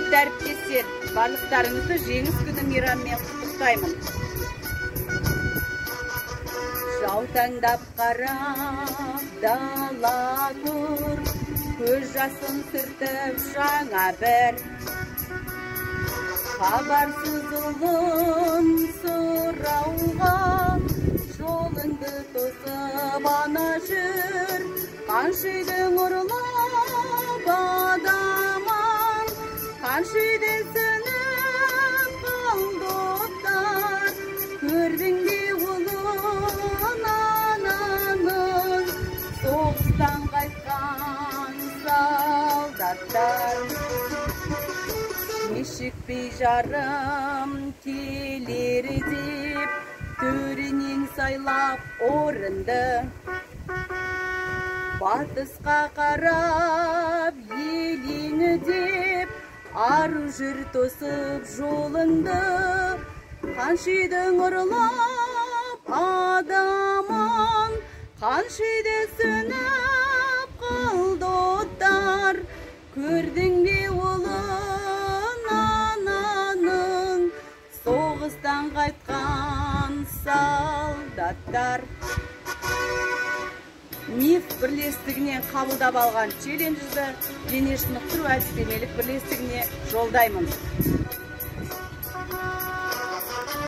Құрметті әріптестер, барлықтарыңызды жеңіс күні мейрамымен құттықтаймын. Жаутаңдап қарап дала тұр, көз жасын сүртіп жаңа бір хабарсыз ұлын сұрауға жолыңды тосып ана жүр. Қаншайдың ұрлап адаман, қаншайды сөніп қалды оттар. Көрдің бе ұлын ананың, соғыстан қайтқан солдаттар. Мешікпей жарым келер деп, төрінен сайлап орынды. Батысқа қарап елеңі деп, ару жүр тосып жолыңды. Қаншайдың ұрлап адаман, қаншайды сөніп қалды оттар. Көрдің бе ұлын ананың, соғыстан қайтқан солдаттар. МИФ бірлестігінен қабылдап алған челленджді дене шынықтыру әдістемелік бірлестігіне жолдаймын.